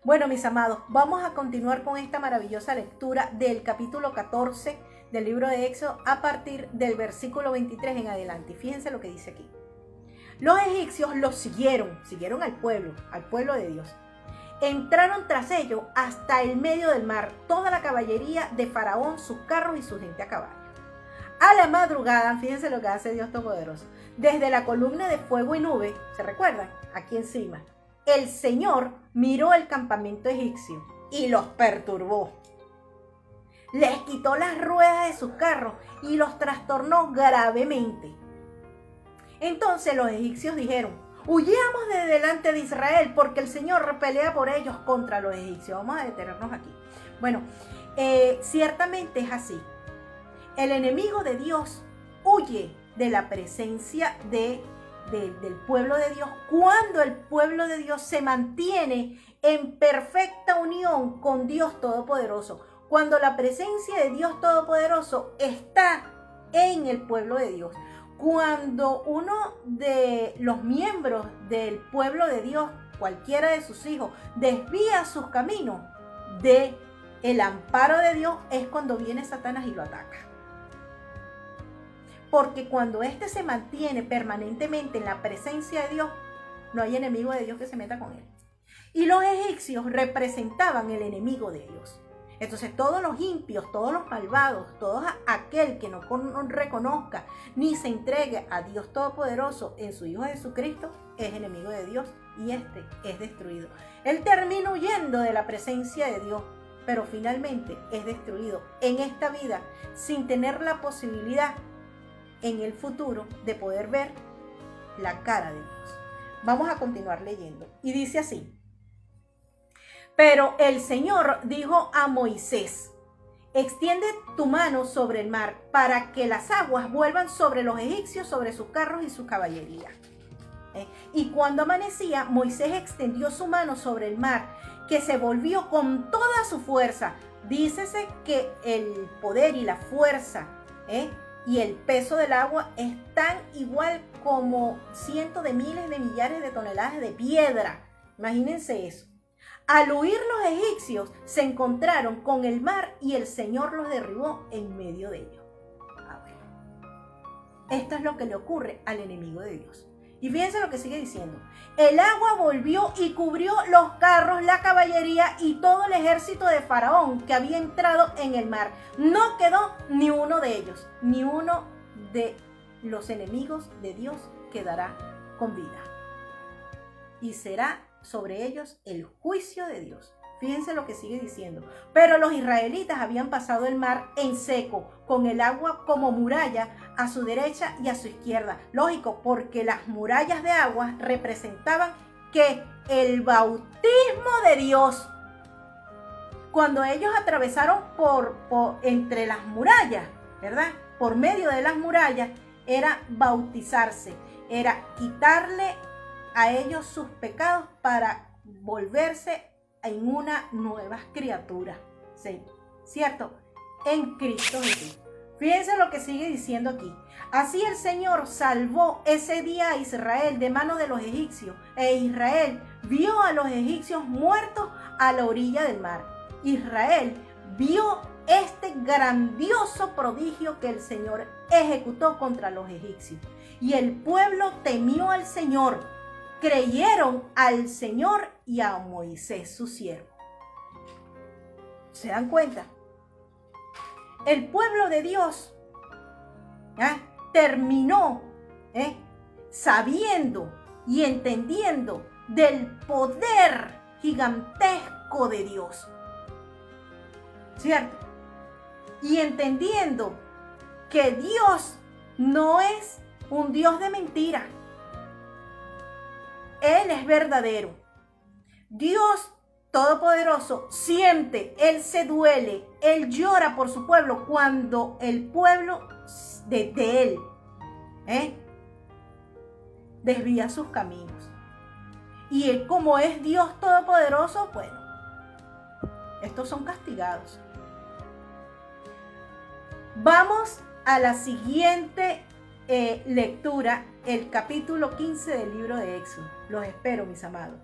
Bueno, mis amados, vamos a continuar con esta maravillosa lectura del capítulo 14 del libro de Éxodo a partir del versículo 23 en adelante. Fíjense lo que dice aquí. Los egipcios los siguieron al pueblo de Dios. Entraron tras ellos hasta el medio del mar, toda la caballería de Faraón, sus carros y su gente a caballo. A la madrugada, fíjense lo que hace Dios Todopoderoso, desde la columna de fuego y nube, ¿se recuerdan? Aquí encima, el Señor miró el campamento egipcio y los perturbó. Les quitó las ruedas de sus carros y los trastornó gravemente. Entonces los egipcios dijeron: huyamos de delante de Israel, porque el Señor pelea por ellos contra los egipcios. Vamos a detenernos aquí. Bueno, ciertamente es así. El enemigo de Dios huye de la presencia del pueblo de Dios cuando el pueblo de Dios se mantiene en perfecta unión con Dios Todopoderoso. Cuando la presencia de Dios Todopoderoso está en el pueblo de Dios. Cuando uno de los miembros del pueblo de Dios, cualquiera de sus hijos, desvía sus caminos del amparo de Dios, es cuando viene Satanás y lo ataca. Porque cuando éste se mantiene permanentemente en la presencia de Dios, no hay enemigo de Dios que se meta con él. Y los egipcios representaban el enemigo de Dios. Entonces todos los impios, todos los malvados, todo aquel que no reconozca ni se entregue a Dios Todopoderoso en su Hijo Jesucristo, es enemigo de Dios y este es destruido. Él termina huyendo de la presencia de Dios, pero finalmente es destruido en esta vida sin tener la posibilidad en el futuro de poder ver la cara de Dios. Vamos a continuar leyendo. Y dice así: pero el Señor dijo a Moisés: extiende tu mano sobre el mar para que las aguas vuelvan sobre los egipcios, sobre sus carros y su caballería. Y cuando amanecía, Moisés extendió su mano sobre el mar, que se volvió con toda su fuerza. Dícese que el poder y la fuerza y el peso del agua es tan igual como cientos de miles de millares de toneladas de piedra. Imagínense eso. Al huir los egipcios, se encontraron con el mar y el Señor los derribó en medio de ellos. Esto es lo que le ocurre al enemigo de Dios. Y fíjense lo que sigue diciendo. El agua volvió y cubrió los carros, la caballería y todo el ejército de Faraón que había entrado en el mar. No quedó ni uno de ellos, ni uno de los enemigos de Dios quedará con vida. Y será sobre ellos el juicio de Dios. Fíjense lo que sigue diciendo. Pero los israelitas habían pasado el mar en seco, con el agua como muralla a su derecha y a su izquierda. Lógico, porque las murallas de agua representaban que el bautismo de Dios, cuando ellos atravesaron entre las murallas, ¿verdad? Por medio de las murallas, era bautizarse, era quitarle a ellos sus pecados para volverse en una nueva criatura, ¿sí? ¿Cierto? En Cristo Jesús. Fíjense lo que sigue diciendo aquí. Así el Señor salvó ese día a Israel de mano de los egipcios, e Israel vio a los egipcios muertos a la orilla del mar. Israel vio este grandioso prodigio que el Señor ejecutó contra los egipcios. Y el pueblo temió al Señor, creyeron al Señor y a Moisés su siervo. ¿Se dan cuenta? El pueblo de Dios terminó sabiendo y entendiendo del poder gigantesco de Dios, ¿cierto? Y entendiendo que Dios no es un Dios de mentira. Él es verdadero. Dios Todopoderoso siente, Él se duele, Él llora por su pueblo cuando el pueblo de Él desvía sus caminos. Y Él, como es Dios Todopoderoso, bueno, estos son castigados. Vamos a la siguiente lectura, el capítulo 15 del libro de Éxodo. Los espero, mis amados.